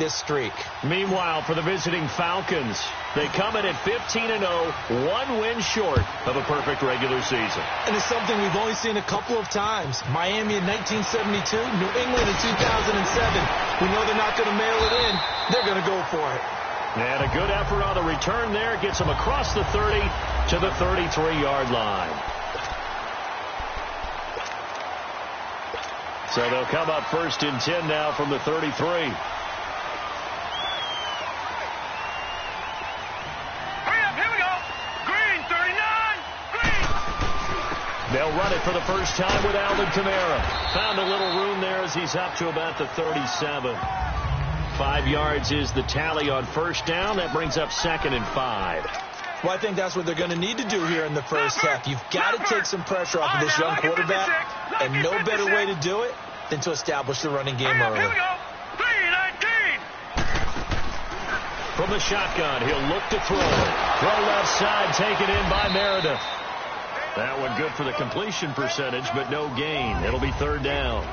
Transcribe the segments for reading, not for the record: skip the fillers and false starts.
this streak. Meanwhile, for the visiting Falcons, they come in at 15-0, one win short of a perfect regular season. And it's something we've only seen a couple of times. Miami in 1972, New England in 2007. We know they're not going to mail it in. They're going to go for it. And a good effort on the return there gets them across the 30 to the 33-yard line. So they'll come up 1st and 10 now from the 33. They'll run it for the first time with Alvin Kamara. Found a little room there as he's up to about the 37. 5 yards is the tally on first down. That brings up 2nd and 5. Well, I think that's what they're going to need to do here in the first half. You've got to take some pressure off of this young quarterback, and no better way to do it than to establish the running game early. From the shotgun, he'll look to throw. Throw left side, taken in by Meredith. That one good for the completion percentage, but no gain. It'll be 3rd down.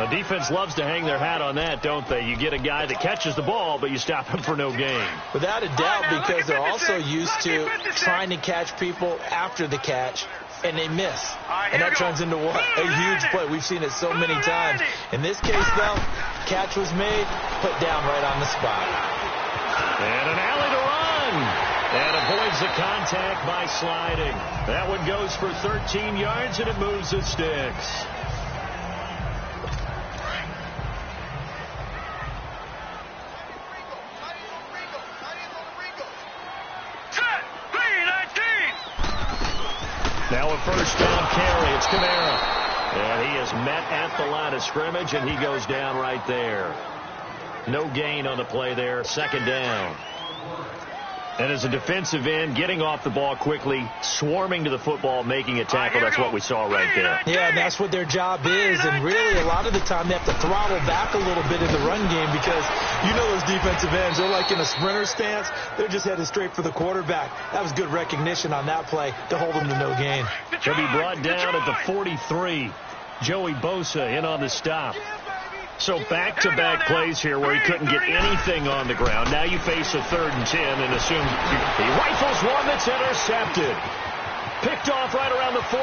The defense loves to hang their hat on that, don't they? You get a guy that catches the ball, but you stop him for no gain. Without a doubt, because they're also used to trying to catch people after the catch, and they miss. And that turns into what? A huge play. We've seen it so many times. In this case, though, catch was made, put down right on the spot. And an alley to run. And avoids the contact by sliding. That one goes for 13 yards, and it moves the sticks. Now a first down carry. It's Kamara. And he is met at the line of scrimmage, and he goes down right there. No gain on the play there. 2nd down. And as a defensive end, getting off the ball quickly, swarming to the football, making a tackle, that's what we saw right there. Yeah, and that's what their job is. And really, a lot of the time, they have to throttle back a little bit in the run game because you know those defensive ends, they're like in a sprinter stance. They're just headed straight for the quarterback. That was good recognition on that play to hold them to no gain. He'll be brought down at the 43. Joey Bosa in on the stop. So back-to-back plays here where he couldn't get anything on the ground. Now you face a 3rd and 10 and assume he rifles one that's intercepted. Picked off right around the 43.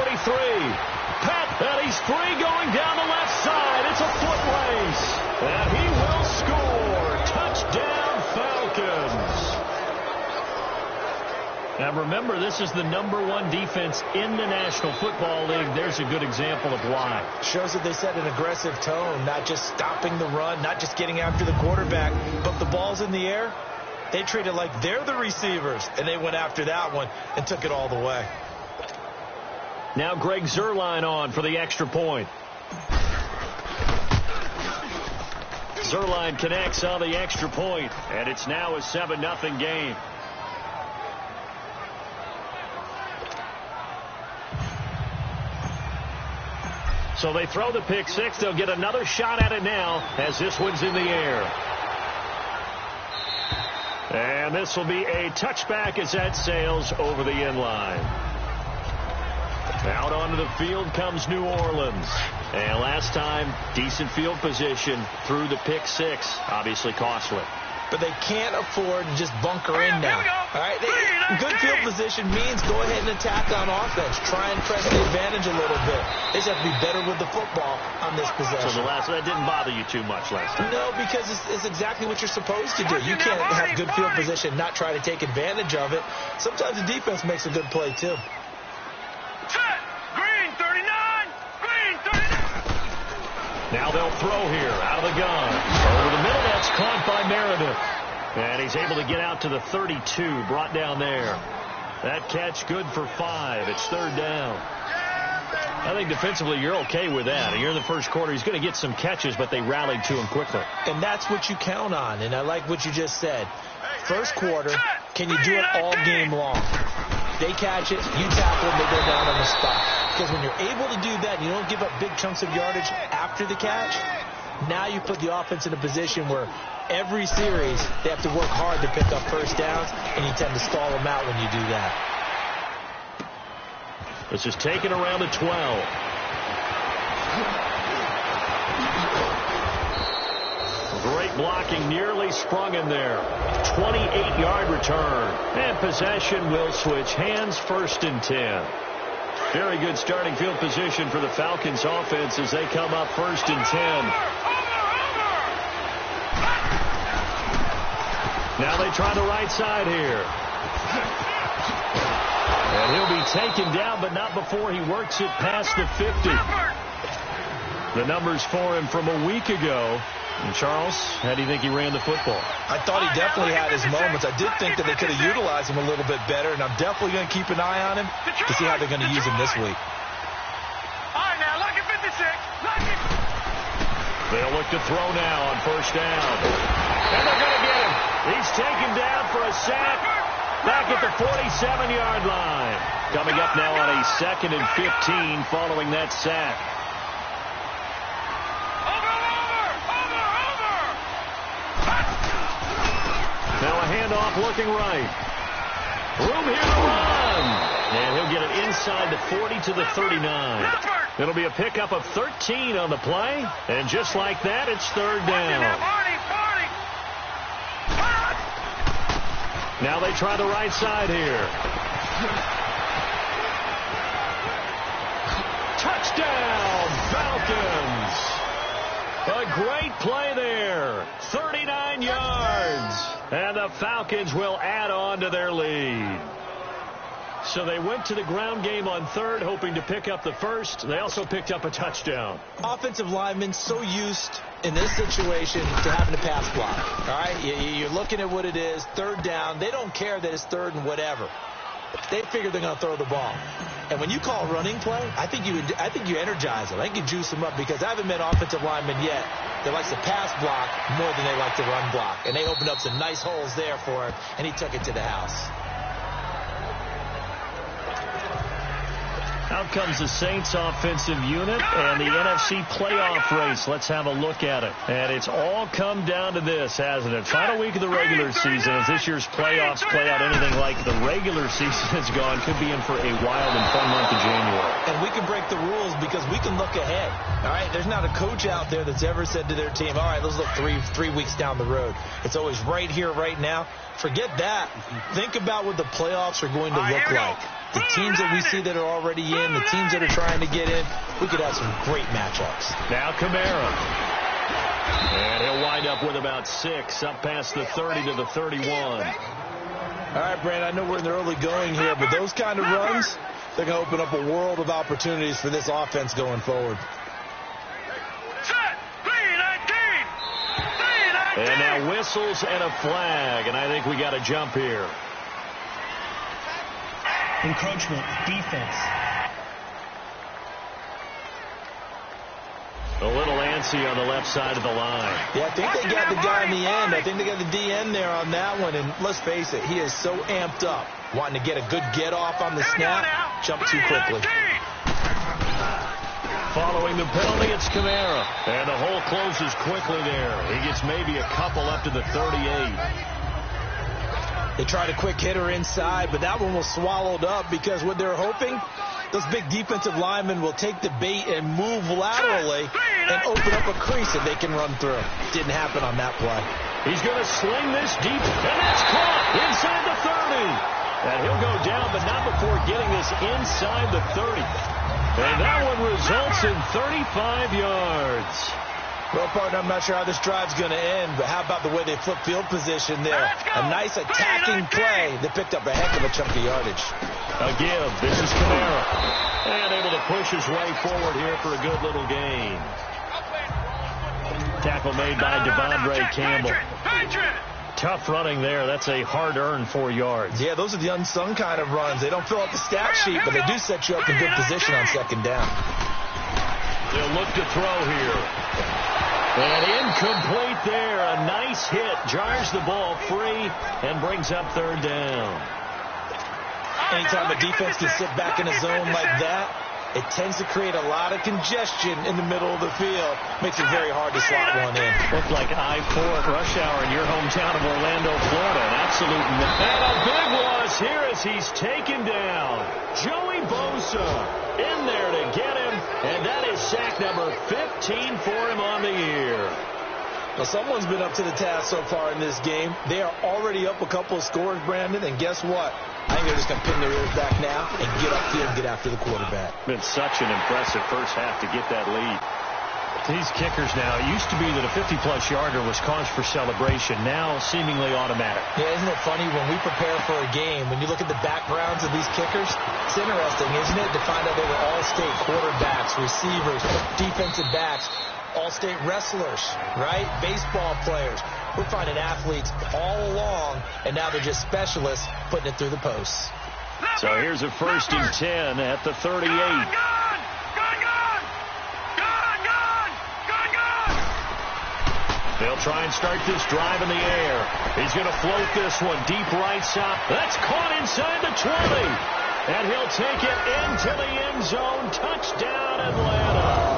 And he's free going down the left side. It's a foot race. And he will score. Touchdown, Falcons. Now remember, this is the #1 defense in the National Football League. There's a good example of why. Shows that they set an aggressive tone, not just stopping the run, not just getting after the quarterback, but the ball's in the air. They treat it like they're the receivers, and they went after that one and took it all the way. Now Greg Zuerlein on for the extra point. Zuerlein connects on the extra point, and it's now a 7-0 game. So they throw the pick six. They'll get another shot at it now as this one's in the air. And this will be a touchback as that sails over the end line. Out onto the field comes New Orleans. And last time, decent field position through the pick six. Obviously costly. But they can't afford to just bunker in now. All right, good field position means go ahead and attack on offense. Try and press the advantage a little bit. They just have to be better with the football on this possession. So that didn't bother you too much last time? No, because it's exactly what you're supposed to do. You can't have good field position, not try to take advantage of it. Sometimes the defense makes a good play, too. Green 39! Green 39! Now they'll throw here out of the gun. Over the middle, that's caught by Meredith. And he's able to get out to the 32, brought down there. That catch good for 5. It's 3rd down. I think defensively you're okay with that. You're in the first quarter. He's going to get some catches, but they rallied to him quickly. And that's what you count on. And I like what you just said. First quarter, can you do it all game long? They catch it, you tackle them, they go down on the spot. Because when you're able to do that, you don't give up big chunks of yardage after the catch. Now you put the offense in a position where every series they have to work hard to pick up first downs, and you tend to stall them out when you do that. This is taken around the 12. Great blocking, nearly sprung in there. 28-yard return. And possession will switch hands, 1st and 10. Very good starting field position for the Falcons offense as they come up 1st and 10. Now they try the right side here. And he'll be taken down, but not before he works it past the 50. The numbers for him from a week ago. And Charles, how do you think he ran the football? I thought he definitely had his moments. I did think that they could have utilized him a little bit better, and I'm definitely going to keep an eye on him to see how they're going to use him this week. All right, now, lock it 56. Lock it. They'll look to throw now on 1st down. And they're going to get him. He's taken down for a sack back at the 47-yard line. Coming up now on a 2nd and 15 following that sack. Now a handoff looking right. Room here to run. And he'll get it inside the 40 to the 39. It'll be a pickup of 13 on the play. And just like that, it's 3rd down. Now they try the right side here. Touchdown, Falcons. A great play there. 39 yards. And the Falcons will add on to their lead. So they went to the ground game on 3rd, hoping to pick up the 1st. They also picked up a touchdown. Offensive linemen so used in this situation to having to pass block. All right, you're looking at what it is, 3rd down. They don't care that it's 3rd and whatever. They figure they're going to throw the ball. And when you call running play, I think you energize them. I think you juice them up, because I haven't met offensive linemen yet that likes to pass block more than they like to run block. And they opened up some nice holes there for him, and he took it to the house. Out comes the Saints offensive unit and the NFC playoff race. Let's have a look at it. And it's all come down to this, hasn't it? Final week of the regular season. As this year's playoffs play out anything like the regular season has gone, could be in for a wild and fun month of January. And we can break the rules because we can look ahead. All right, there's not a coach out there that's ever said to their team, all right, let's look three weeks down the road. It's always right here, right now. Forget that. Think about what the playoffs are going to look like. The teams that we see that are already in, the teams that are trying to get in, we could have some great matchups. Now Kamara. And he'll wind up with about 6, up past the 30 to the 31. All right, Brandon, I know we're in the early going here, but those kind of runs, they're going to open up a world of opportunities for this offense going forward. And now whistles and a flag, and I think we got a jump here. Encroachment, defense. A little antsy on the left side of the line. Yeah, I think they got the guy in the end. I think they got the DN there on that one. And let's face it, he is so amped up, wanting to get a good get off on the snap, jump too quickly. Following the penalty, it's Kamara. And the hole closes quickly there. He gets maybe a couple up to the 38. They tried a quick hitter inside, but that one was swallowed up because what they're hoping, those big defensive linemen will take the bait and move laterally and open up a crease that they can run through. Didn't happen on that play. He's going to sling this deep, and that's caught inside the 30. And he'll go down, but not before getting this inside the 30. And that one results in 35 yards. Well, partner, I'm not sure how this drive's going to end, but how about the way they flip field position there? A nice attacking play that picked up a heck of a chunk of yardage. A give. This is Kamara. And able to push his way forward here for a good little gain. Tackle made by Devondre Campbell. Tough running there. That's a hard-earned 4 yards. Yeah, those are the unsung kind of runs. They don't fill out the stat sheet, but they do set you up in good position on 2nd down. They'll look to throw here. And incomplete there. A nice hit. Jars the ball free and brings up 3rd down. Anytime a defense can sit back in a zone like that, it tends to create a lot of congestion in the middle of the field. Makes it very hard to slot one in. Looked like I-4 at rush hour in your hometown of Orlando, Florida. An absolute... And a big loss here as he's taken down. Joey Bosa in there to get him. And that is sack number 15 for him on the year. Well, someone's been up to the task so far in this game. They are already up a couple of scores, Brandon, and guess what? I think they're just going to pin their ears back now and get upfield and get after the quarterback. Been such an impressive first half to get that lead. These kickers now, it used to be that a 50-plus yarder was cause for celebration. Now, seemingly automatic. Yeah, isn't it funny when we prepare for a game, when you look at the backgrounds of these kickers, it's interesting, isn't it, to find out they were all-state quarterbacks, receivers, defensive backs, all-state wrestlers, right? Baseball players. We're finding athletes all along, and now they're just specialists putting it through the posts. So here's a 1st and 10 at the 38. They'll try and start this drive in the air. He's going to float this one deep right side. That's caught inside the 20. And he'll take it into the end zone. Touchdown, Atlanta.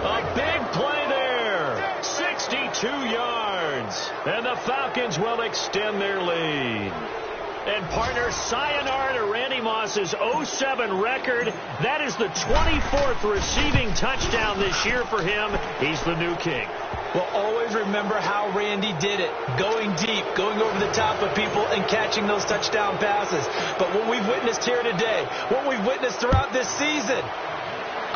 A big play there. 62 yards. And the Falcons will extend their lead. And partner, sayonara to Randy Moss's 07 record. That is the 24th receiving touchdown this year for him. He's the new king. Well, always remember how Randy did it. Going deep, going over the top of people, and catching those touchdown passes. But what we've witnessed here today, what we've witnessed throughout this season,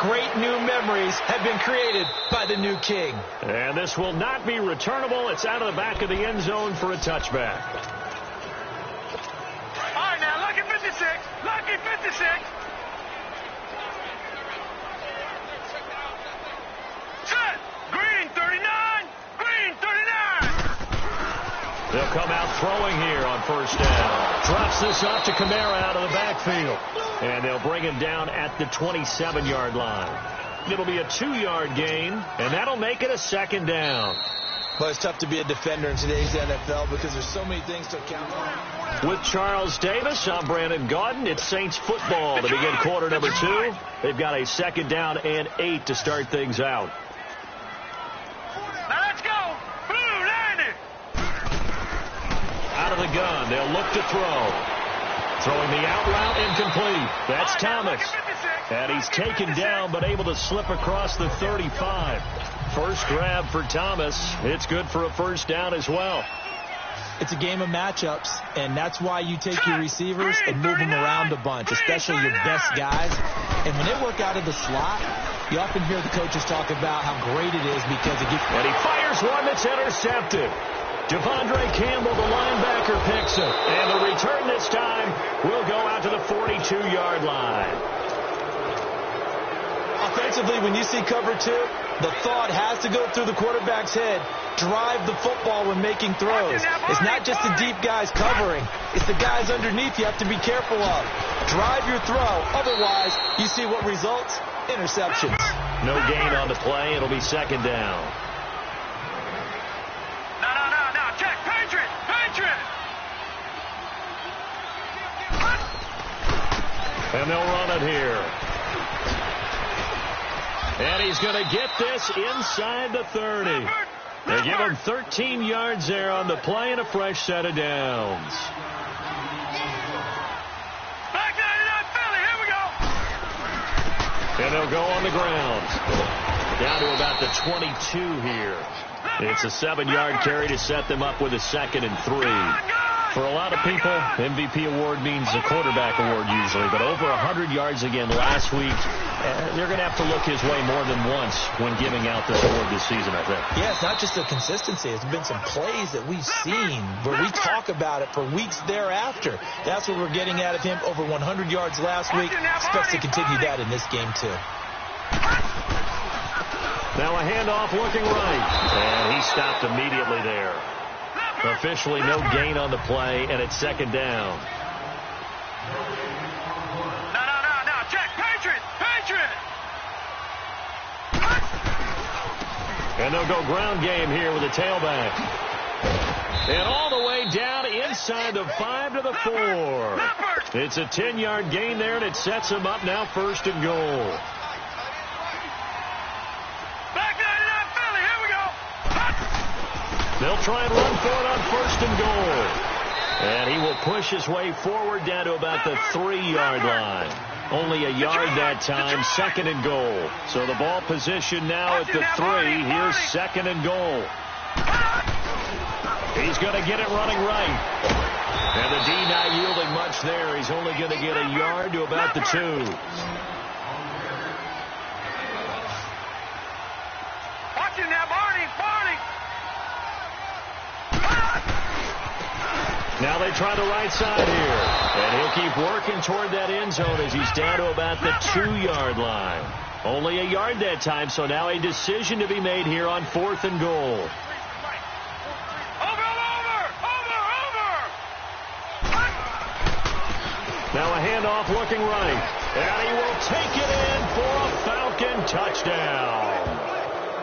great new memories have been created by the new king. And this will not be returnable. It's out of the back of the end zone for a touchback. All right, now, lucky 56. Lucky 56. Set. Green 39. Green 39. They'll come out throwing here on 1st down. Drops this off to Kamara out of the backfield. And they'll bring him down at the 27-yard line. It'll be a 2-yard gain, and that'll make it a 2nd down. Well, it's tough to be a defender in today's NFL because there's so many things to account for. With Charles Davis, I'm Brandon Gaudin. It's Saints football to begin quarter number 2. They've got a 2nd down and 8 to start things out. Now let's go. Blue 90. Out of the gun, they'll look to throw. Throwing the out route incomplete. That's Thomas. And he's taken down but able to slip across the 35. First grab for Thomas. It's good for a 1st down as well. It's a game of matchups, and that's why you take your receivers and move them around a bunch, especially your best guys. And when they work out of the slot, you often hear the coaches talk about how great it is because it gets... And he fires one that's intercepted. Devondre Campbell, the linebacker, picks it. And the return this time will go out to the 42-yard line. Offensively, when you see cover 2, the thought has to go through the quarterback's head. Drive the football when making throws. It's not just the deep guys covering. It's the guys underneath you have to be careful of. Drive your throw. Otherwise, you see what results? Interceptions. No gain on the play. It'll be 2nd down. No. Check. Patriot. And they'll run it here. And he's going to get this inside the 30. They give him 13 yards there on the play and a fresh set of downs. Back 99 Philly. Here we go. And they'll go on the ground. Down to about the 22 here. It's a 7-yard carry to set them up with a 2nd and 3. For a lot of people, MVP award means a quarterback award usually, but over 100 yards again last week. They're going to have to look his way more than once when giving out this award this season, I think. Yeah, it's not just the consistency. It's been some plays that we've seen where we talk about it for weeks thereafter. That's what we're getting out of him. Over 100 yards last week. Expects to continue that in this game, too. Now a handoff looking right. And he stopped immediately there. Officially no gain on the play, and it's 2nd down. No. Check. Patriot. And they'll go ground game here with a tailback. And all the way down inside the 5 to the 4. It's a 10-yard gain there, and it sets them up now 1st and goal. Back 99 Philly. Here we go. They'll try and run for it on 1st and goal. And he will push his way forward down to about the 3-yard line. Only a yard that time, 2nd and goal. So the ball position now at the 3. Here's 2nd and goal. He's going to get it running right. And the D not yielding much there. He's only going to get a yard to about the 2. Watch it now, Barney. Now they try the right side here. And he'll keep working toward that end zone as he's down to about the 2-yard line. Only a yard that time, so now a decision to be made here on 4th and goal. Now a handoff looking right. And he will take it in for a Falcon touchdown.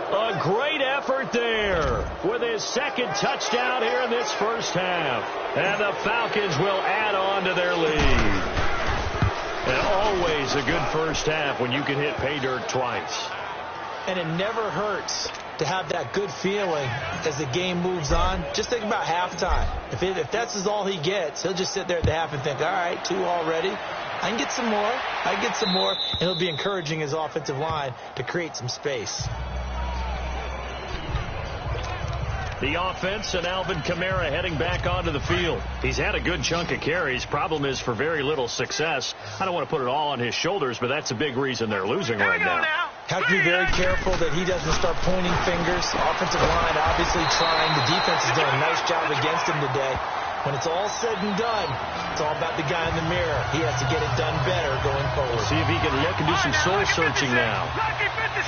A great effort there with his 2nd touchdown here in this first half. And the Falcons will add on to their lead. And always a good first half when you can hit pay dirt twice. And it never hurts to have that good feeling as the game moves on. Just think about halftime. If that's all he gets, he'll just sit there at the half and think, all right, 2 already. I can get some more. And he'll be encouraging his offensive line to create some space. The offense and Alvin Kamara heading back onto the field. He's had a good chunk of carries. Problem is for very little success. I don't want to put it all on his shoulders, but that's a big reason they're losing right now. Have to be very careful that he doesn't start pointing fingers. Offensive line obviously trying. The defense has done a nice job against him today. When it's all said and done, it's all about the guy in the mirror. He has to get it done better going forward. See if he can look and do some soul searching now.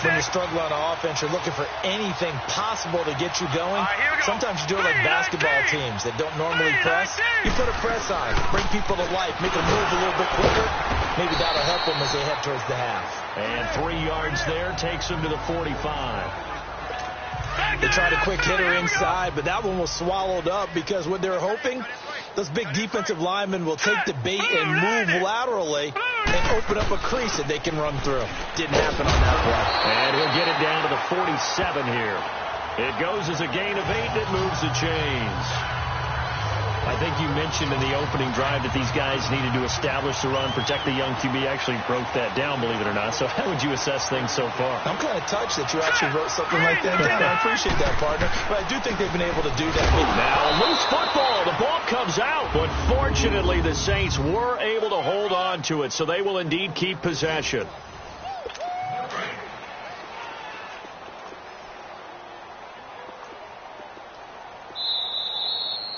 When you struggle on offense, you're looking for anything possible to get you going. Sometimes you do it like basketball teams that don't normally press. You put a press on, bring people to life, make them move a little bit quicker. Maybe that'll help them as they head towards the half. And 3 yards there takes them to the 45. They tried a quick hitter inside, but that one was swallowed up because what they're hoping, those big defensive linemen will take the bait and move laterally and open up a crease that they can run through. Didn't happen on that play. And he'll get it down to the 47 here. It goes as a gain of 8 that moves the chains. I think you mentioned in the opening drive that these guys needed to establish the run, protect the young QB. Actually broke that down, believe it or not. So how would you assess things so far? I'm kind of touched that you actually wrote something like that down. I appreciate that, partner. But I do think they've been able to do that. Now a loose football. The ball comes out. But fortunately, the Saints were able to hold on to it. So they will indeed keep possession.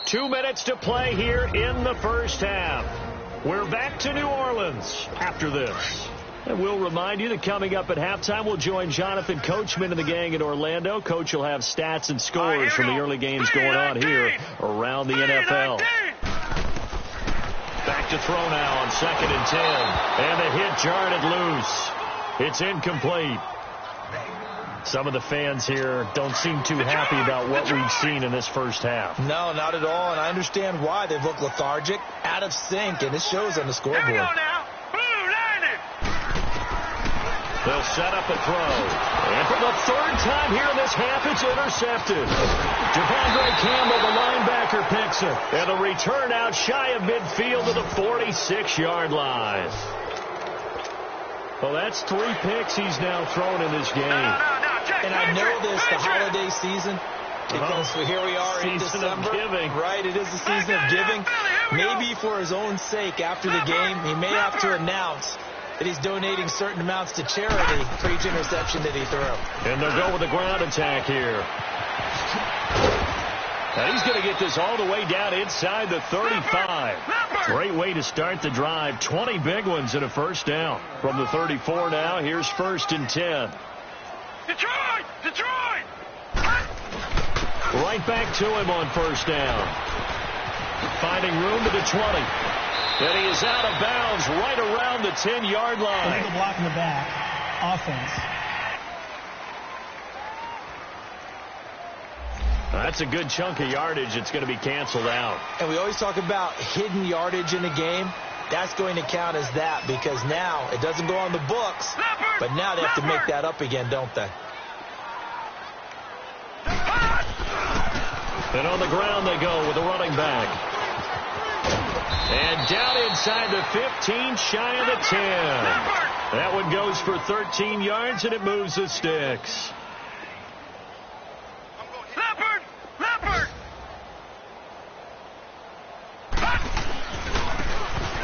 Two minutes to play here in the first half. We're back to New Orleans after this. And we'll remind you that coming up at halftime, we'll join Jonathan Coachman and the gang in Orlando. Coach will have stats and scores from the early games going on here around the NFL. Back to throw now on 2nd and 10. And the hit jarred it loose. It's incomplete. Some of the fans here don't seem too happy about what we've seen in this first half. No, not at all, and I understand why. They've looked lethargic, out of sync, and it shows on the scoreboard. They'll set up a throw. And for the 3rd time here in this half, it's intercepted. Javondre Campbell, the linebacker, picks it. And the return out shy of midfield to the 46-yard line. Well, that's 3 picks he's now thrown in this game. And I know this, the holiday season, because here we are in December. Right, it is the season of giving. Maybe for his own sake after the game, he may have to announce that he's donating certain amounts to charity for each interception that he threw. And they'll go with the ground attack here. And he's going to get this all the way down inside the 35. Great way to start the drive. 20 big ones in a first down. From the 34 now, here's 1st and 10. Detroit! Right back to him on 1st down. Finding room to the 20. And he is out of bounds right around the 10-yard line. Illegal block in the back. Offense. That's a good chunk of yardage. It's going to be canceled out. And we always talk about hidden yardage in the game. That's going to count as that because now it doesn't go on the books, but now they have to make that up again, don't they? And on the ground they go with the running back. And down inside the 15, shy of the 10. That one goes for 13 yards, and it moves the sticks.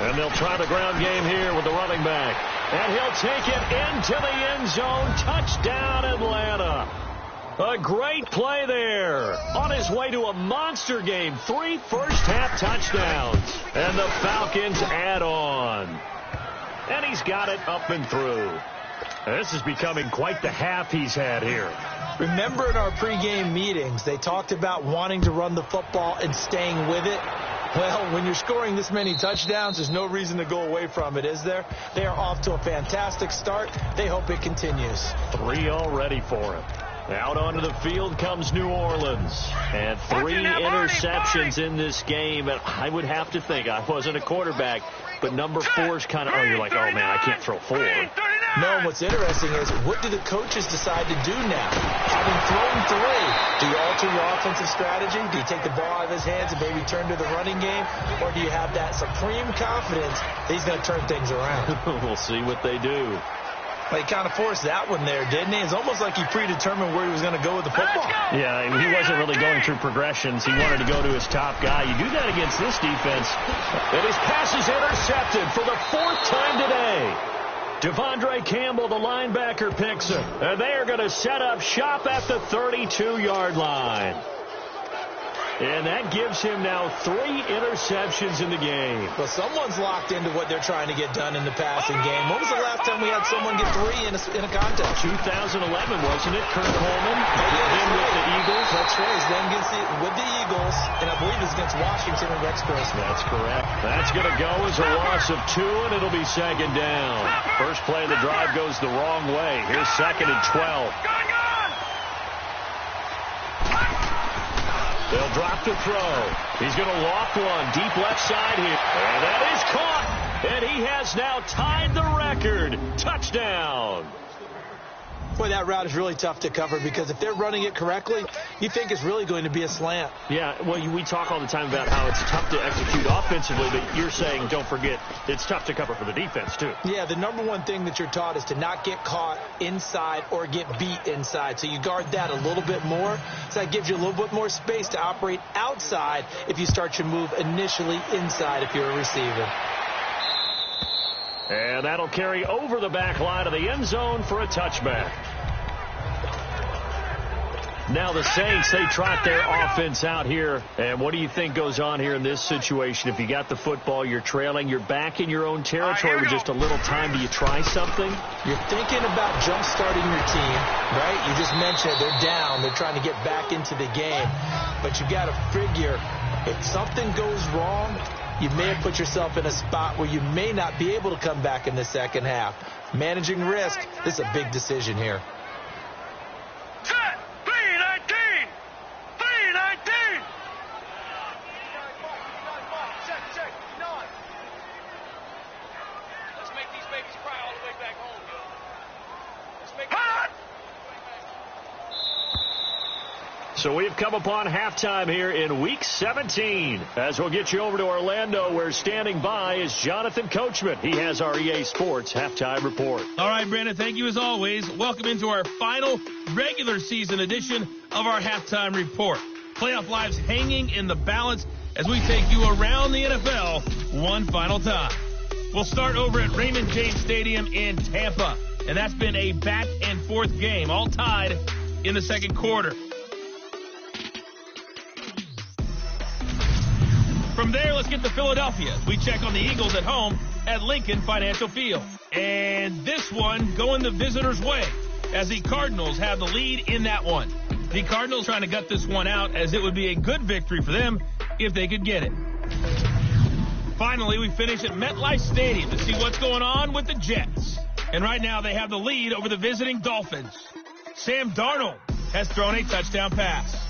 And they'll try the ground game here with the running back. And he'll take it into the end zone. Touchdown, Atlanta. A great play there. On his way to a monster game. 3 first-half touchdowns. And the Falcons add on. And he's got it up and through. This is becoming quite the half he's had here. Remember in our pregame meetings, they talked about wanting to run the football and staying with it? Well, when you're scoring this many touchdowns, there's no reason to go away from it, is there? They are off to a fantastic start. They hope it continues. 3 already for him. Out onto the field comes New Orleans. And 3 interceptions in this game. And I would have to think, I wasn't a quarterback, but number 4's kind of, oh, you're like, oh, man, I can't throw 4. No, what's interesting is, what do the coaches decide to do now? Having thrown 3, do you alter your offensive strategy? Do you take the ball out of his hands and maybe turn to the running game? Or do you have that supreme confidence that he's going to turn things around? We'll see what they do. Well, he kind of forced that one there, didn't he? It's almost like he predetermined where he was going to go with the football. Yeah, he wasn't really going through progressions. He wanted to go to his top guy. You do that against this defense. And his pass is intercepted for the 4th time today. Devondre Campbell, the linebacker, picks him. And they are going to set up shop at the 32-yard line. And that gives him now 3 interceptions in the game. Well, someone's locked into what they're trying to get done in the passing game. When was the last time we had someone get 3 in a contest? 2011, wasn't it? Kurt Coleman. Then with the Eagles. That's right. He's then with the Eagles, and I believe it's against Washington and Rex Grossman. That's correct. That's going to go as a loss of 2, and it'll be 2nd down. First play of the drive goes the wrong way. Here's 2nd and 12. They'll drop the throw. He's going to loft one deep left side here. And that is caught. And he has now tied the record. Touchdown. Boy, that route is really tough to cover because if they're running it correctly, you think it's really going to be a slant. Yeah, well, we talk all the time about how it's tough to execute offensively, but you're saying, don't forget, it's tough to cover for the defense, too. Yeah, the number one thing that you're taught is to not get caught inside or get beat inside. So you guard that a little bit more. So that gives you a little bit more space to operate outside if you start your move initially inside if you're a receiver. And that'll carry over the back line of the end zone for a touchback. Now the Saints, they trot their offense out here. And what do you think goes on here in this situation? If you got the football, you're trailing, you're back in your own territory with just a little time. Do you try something? You're thinking about jump-starting your team, right? You just mentioned it. They're down. They're trying to get back into the game. But you got to figure, if something goes wrong, you may have put yourself in a spot where you may not be able to come back in the second half. Managing risk, this is a big decision here. Set! 319! 319! Check. Let's make these babies cry all the way back home, yo. Let's make hot! So we've come upon halftime here in Week 17. As we'll get you over to Orlando, where standing by is Jonathan Coachman. He has our EA Sports Halftime Report. All right, Brandon, thank you as always. Welcome into our final regular season edition of our Halftime Report. Playoff lives hanging in the balance as we take you around the NFL one final time. We'll start over at Raymond James Stadium in Tampa, and that's been a back-and-forth game, all tied in the second quarter. From there, let's get to Philadelphia as we check on the Eagles at home at Lincoln Financial Field. And this one going the visitors' way as the Cardinals have the lead in that one. The Cardinals trying to gut this one out as it would be a good victory for them if they could get it. Finally, we finish at MetLife Stadium to see what's going on with the Jets. And right now they have the lead over the visiting Dolphins. Sam Darnold has thrown a touchdown pass.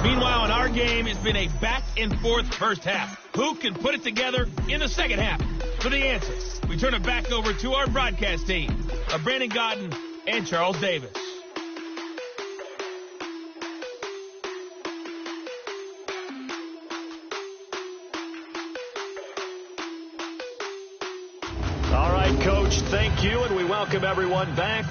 Meanwhile, in our game, it's been a back-and-forth first half. Who can put it together in the second half? For the answer, we turn it back over to our broadcast team of Brandon Godden and Charles Davis. All right, Coach, thank you, and we welcome everyone back.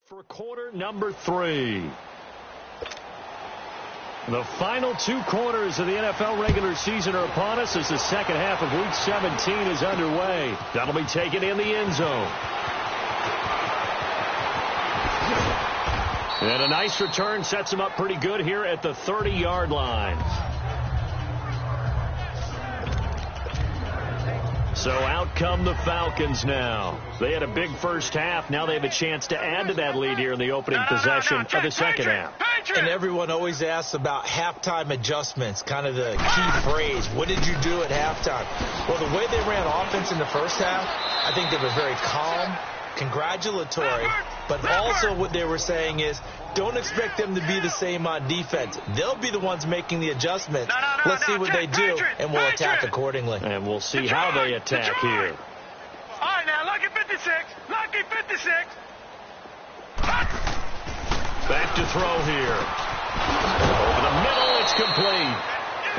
For quarter number 3. The final 2 quarters of the NFL regular season are upon us as the second half of Week 17 is underway. That'll be taken in the end zone. And a nice return sets him up pretty good here at the 30-yard line. So out come the Falcons now. They had a big first half. Now they have a chance to add to that lead here in the opening possession of the second half. And everyone always asks about halftime adjustments, kind of the key phrase. What did you do at halftime? Well, the way they ran offense in the first half, I think they were very calm, congratulatory, but also what they were saying is don't expect them to be the same on defense. They'll be the ones making the adjustments. Let's see what they do, and we'll attack accordingly. And we'll see how they attack here. All right, now, lucky 56. Lucky 56. Back to throw here. Over the middle, it's complete.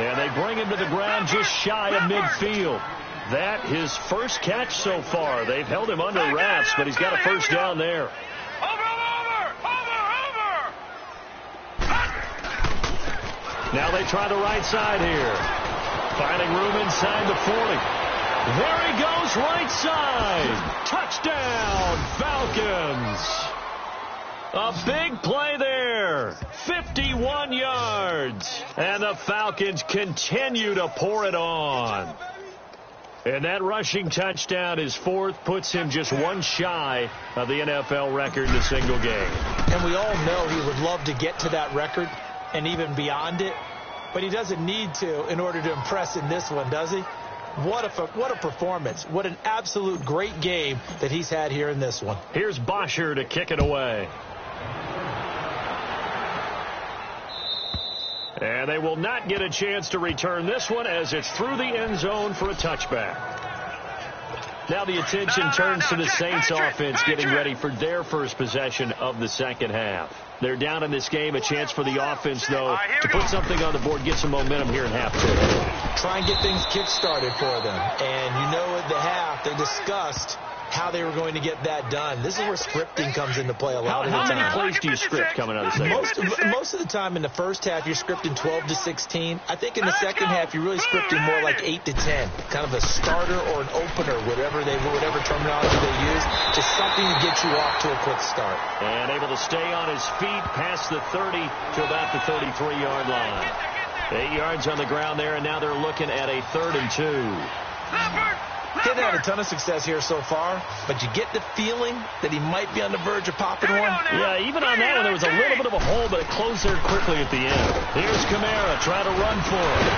And they bring him to the ground just shy of midfield. That his first catch so far. They've held him under wraps, but he's got a first down there. Now they try the right side here. Finding room inside the 40. There he goes, right side. Touchdown, Falcons. A big play there. 51 yards. And the Falcons continue to pour it on. And that rushing touchdown, his 4th, puts him just one shy of the NFL record in a single game. And we all know he would love to get to that record and even beyond it, but he doesn't need to in order to impress in this one, does he? What a performance. What an absolute great game that he's had here in this one. Here's Bosher to kick it away. And they will not get a chance to return this one as it's through the end zone for a touchback. Now the attention turns to the Saints offense getting ready for their first possession of the second half. They're down in this game. A chance for the offense, though, to put something on the board, get some momentum here in half 2. Try and get things kick-started for them. And you know at the half they discussed how they were going to get that done. This is where scripting comes into play a lot of the time. How many plays do you script coming out of the second half? Most of the time in the first half, you're scripting 12 to 16. I think in the second half, you're really scripting more like 8 to 10. Kind of a starter or an opener, whatever terminology they use. Just something to get you off to a quick start. And able to stay on his feet past the 30 to about the 33-yard line. 8 yards on the ground there, and now they're looking at a 3rd and 2. Didn't have a ton of success here so far, but you get the feeling that he might be on the verge of popping one. Yeah, even on that one, there was a little bit of a hole, but it closed there quickly at the end. Here's Kamara trying to run for it.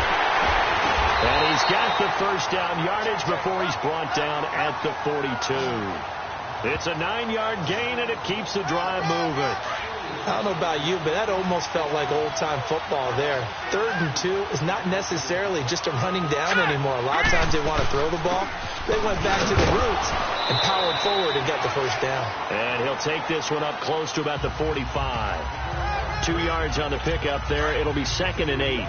And he's got the first down yardage before he's brought down at the 42. It's a 9-yard gain, and it keeps the drive moving. I don't know about you, but that almost felt like old-time football there. 3rd and 2 is not necessarily just a running down anymore. A lot of times they want to throw the ball. They went back to the roots and powered forward and got the first down. And he'll take this one up close to about the 45. 2 yards on the pickup there. It'll be 2nd and 8.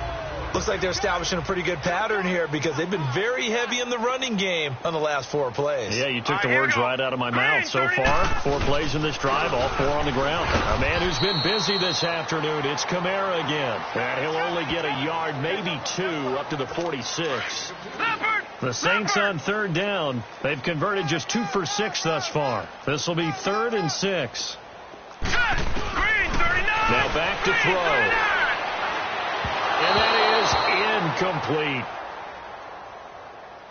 Looks like they're establishing a pretty good pattern here because they've been very heavy in the running game on the last 4 plays. Yeah, you took the words right out of my mouth. So far, 4 plays in this drive, all 4 on the ground. A man who's been busy this afternoon, it's Kamara again. And he'll only get a yard, maybe 2, up to the 46. The Saints on 3rd down. They've converted just 2 for 6 thus far. This will be 3rd and 6. Now back to throw. And that is incomplete.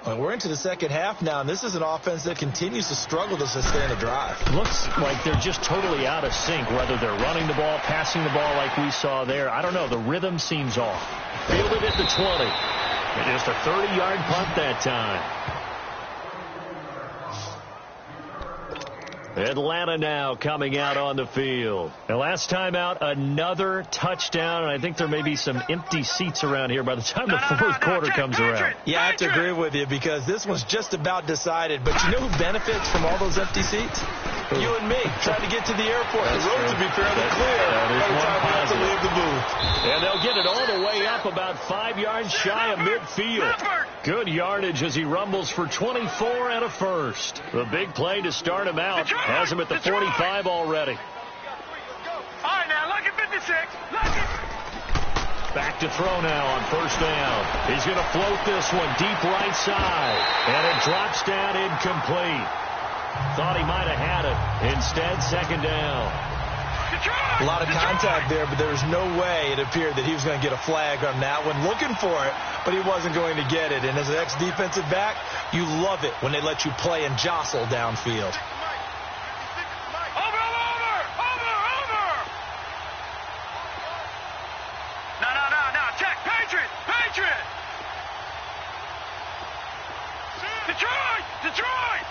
Well, we're into the second half now, and this is an offense that continues to struggle to sustain a drive. Looks like they're just totally out of sync, whether they're running the ball, passing the ball like we saw there. I don't know. The rhythm seems off. Fielded at the 20. And just a 30-yard punt that time. Atlanta now coming out on the field. The last time out, another touchdown, and I think there may be some empty seats around here by the time the 4th quarter comes around. Yeah, I have to agree with you because this one's just about decided. But you know who benefits from all those empty seats? You and me, trying to get to the airport. The roads will be fairly clear by the time we have to leave the booth. And they'll get it all the way up about 5 yards shy of midfield. Good yardage as he rumbles for 24 and a first. The big play to start him out has him at the 45 already. Back to throw now on first down. He's going to float this one deep right side. And it drops down incomplete. Thought he might have had it. Instead, second down. A lot of contact there, but there was no way it appeared that he was going to get a flag on that one. Looking for it, but he wasn't going to get it. And as an ex-defensive back, you love it when they let you play and jostle downfield. Detroit!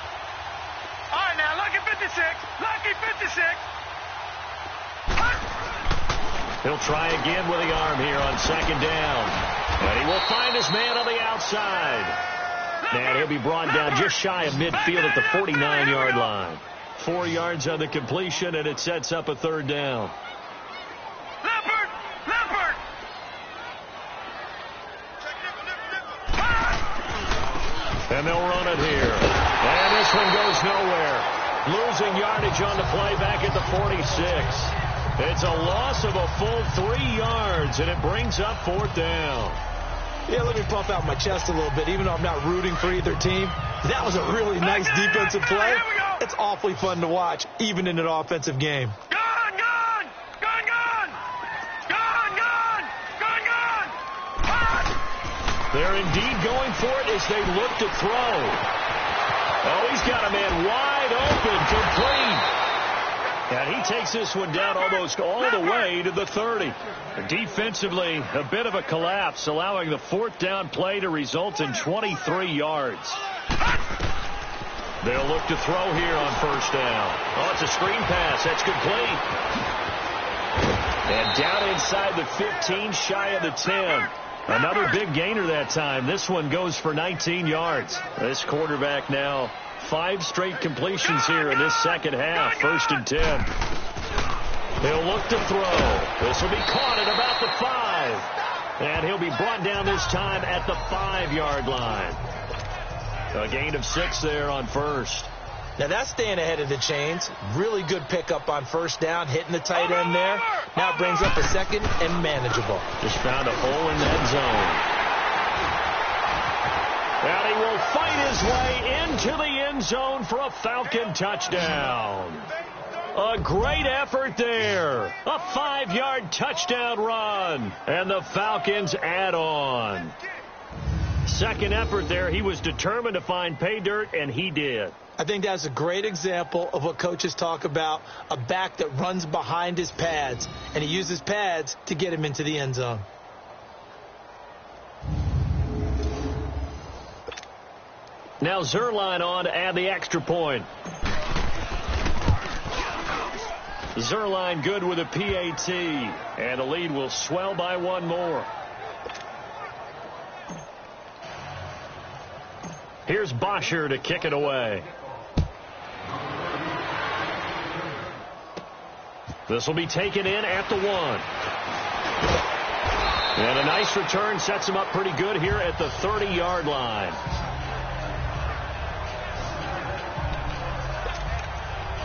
All right, now, lucky 56. Lucky 56. He'll try again with the arm here on second down. And he will find his man on the outside. And he'll be brought down just shy of midfield at the 49-yard line. 4 yards on the completion, and it sets up a third down. Leopard! And they'll run it here. And this one goes nowhere. Losing yardage on the play back at the 46. It's a loss of a full 3 yards, and it brings up fourth down. Yeah, let me puff out my chest a little bit. Even though I'm not rooting for either team, that was a really nice defensive play. It's awfully fun to watch, even in an offensive game. They're indeed going for it as they look to throw. Oh, he's got a man wide open, complete. And he takes this one down almost all the way to the 30. Defensively, a bit of a collapse, allowing the fourth down play to result in 23 yards. They'll look to throw here on first down. Oh, it's a screen pass. That's complete. And down inside the 15, shy of the 10. Another big gainer that time. This one goes for 19 yards. This quarterback now 5 straight completions here in this second half. 1st and 10. He'll look to throw. This will be caught at about the 5. And he'll be brought down this time at the 5-yard line. A gain of 6 there on first. Now that's staying ahead of the chains. Really good pickup on first down, hitting the tight end there. Now it brings up a second and manageable. Just found a hole in that zone. And he will fight his way into the end zone for a Falcon touchdown. A great effort there. A 5-yard touchdown run. And the Falcons add on. Second effort there. He was determined to find pay dirt, and he did. I think that's a great example of what coaches talk about, a back that runs behind his pads, and he uses pads to get him into the end zone. Now Zerline on to add the extra point. Zerline good with a PAT, and the lead will swell by 1 more. Here's Bosher to kick it away. This will be taken in at the 1. And a nice return sets him up pretty good here at the 30-yard line.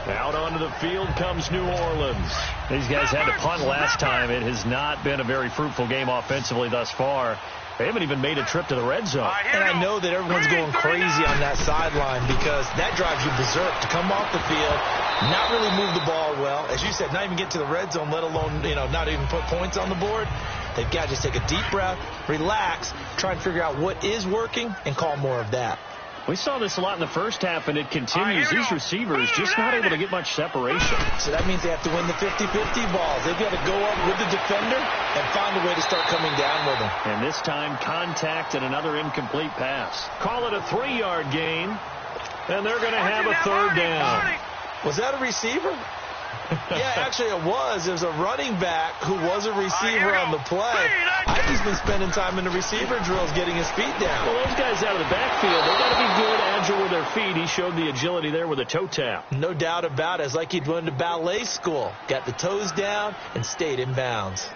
Out onto the field comes New Orleans. These guys had to punt last time. It has not been a very fruitful game offensively thus far. They haven't even made a trip to the red zone. And I know that everyone's going crazy on that sideline because that drives you berserk to come off the field, not really move the ball well. As you said, not even get to the red zone, let alone, not even put points on the board. They've got to just take a deep breath, relax, try and figure out what is working, and call more of that. We saw this a lot in the first half, and it continues. These receivers just not able to get much separation. So that means they have to win the 50-50 balls. They've got to go up with the defender and find a way to start coming down with them. And this time, contact and another incomplete pass. Call it a 3-yard gain, and they're going to have a third down. Was that a receiver? Yeah, actually it was. There's a running back who was a receiver on the play. Ivy's been spending time in the receiver drills getting his feet down. Well, those guys out of the backfield, they got to be good, agile with their feet. He showed the agility there with a toe tap. No doubt about it. It's like he'd went to ballet school. Got the toes down and stayed in bounds.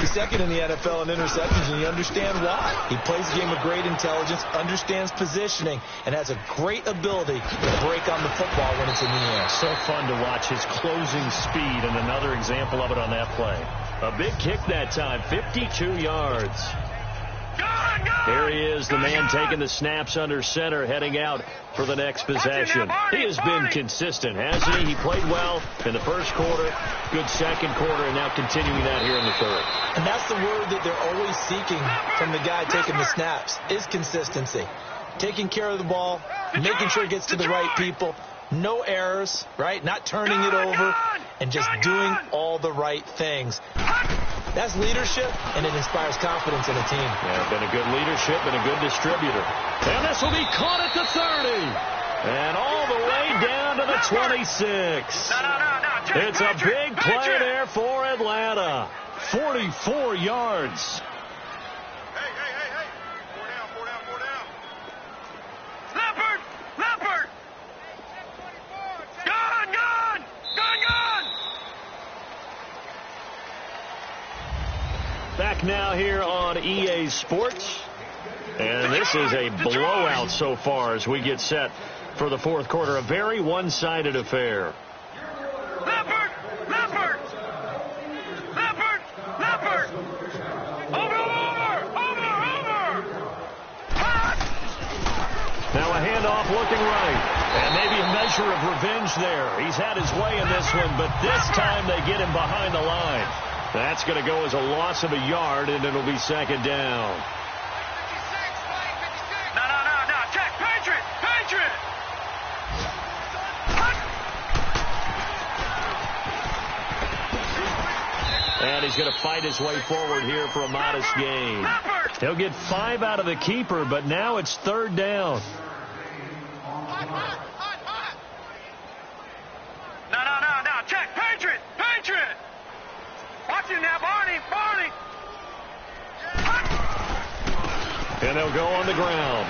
He's second in the NFL in interceptions, and you understand why. He plays a game of great intelligence, understands positioning, and has a great ability to break on the football when it's in the air. So fun to watch his closing speed, and another example of it on that play. A big kick that time, 52 yards. Here he is, the man taking the snaps under center, heading out for the next possession. He has been consistent, hasn't he? He played well in the first quarter, good second quarter, and now continuing that here in the third. And that's the word that they're always seeking from the guy taking the snaps, is consistency. Taking care of the ball, making sure it gets to the right people, no errors, right? Not turning it over, and just doing all the right things. That's leadership, and it inspires confidence in a team. Yeah, been a good leadership and a good distributor. And this will be caught at the 30. And all the way down to the 26. It's a big play there for Atlanta. 44 yards. Hey. Four down. Leopard. Gun. Back now here on EA Sports. And this is a blowout so far as we get set for the fourth quarter. A very one-sided affair. Leopard. Over. Now a handoff looking right. And maybe a measure of revenge there. He's had his way in this one, but this time they get him behind the line. That's going to go as a loss of a yard, and it'll be second down. No. Check. Patriot. And he's going to fight his way forward here for a modest gain. He'll get 5 out of the keeper, but now it's third down. No. Check. Patriot. Watch him now, Barney. And they'll go on the ground.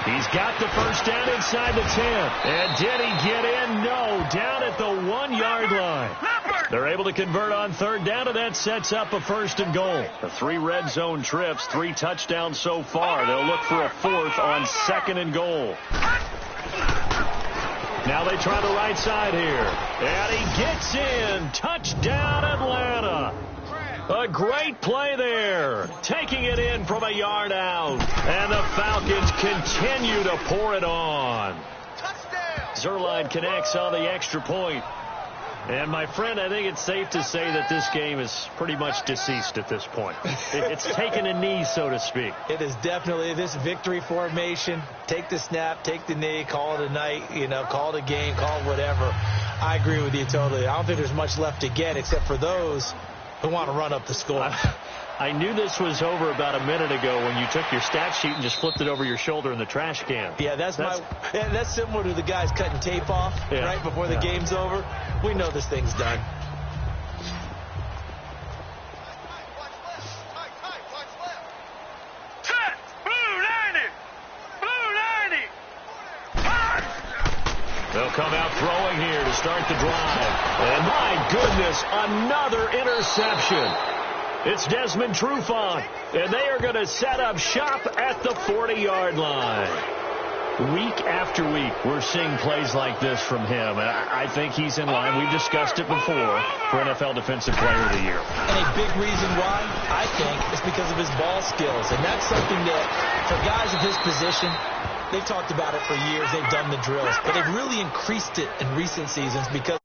He's got the first down inside the 10. And did he get in? No. Down at the 1-yard line. They're able to convert on third down, and that sets up a first and goal. The 3 red zone trips, 3 touchdowns so far. They'll look for a fourth on second and goal. Now they try the right side here. And he gets in. Touchdown, Atlanta. A great play there. Taking it in from a yard out. And the Falcons continue to pour it on. Zerline connects on the extra point. And, my friend, I think it's safe to say that this game is pretty much deceased at this point. It's taken a knee, so to speak. It is definitely this victory formation. Take the snap, take the knee, call it a night, call it a game, call it whatever. I agree with you totally. I don't think there's much left to get except for those who want to run up the score. I knew this was over about a minute ago when you took your stat sheet and just flipped it over your shoulder in the trash can. Yeah, that's similar to the guys cutting tape off right before the game's over. We know this thing's done. Set! Blue 90! They'll come out throwing here to start the drive. And my goodness, another interception. It's Desmond Trufant, and they are going to set up shop at the 40-yard line. Week after week, we're seeing plays like this from him, and I think he's in line. We've discussed it before for NFL Defensive Player of the Year. And a big reason why, I think, is because of his ball skills. And that's something that, for guys of his position, they've talked about it for years. They've done the drills. But they've really increased it in recent seasons because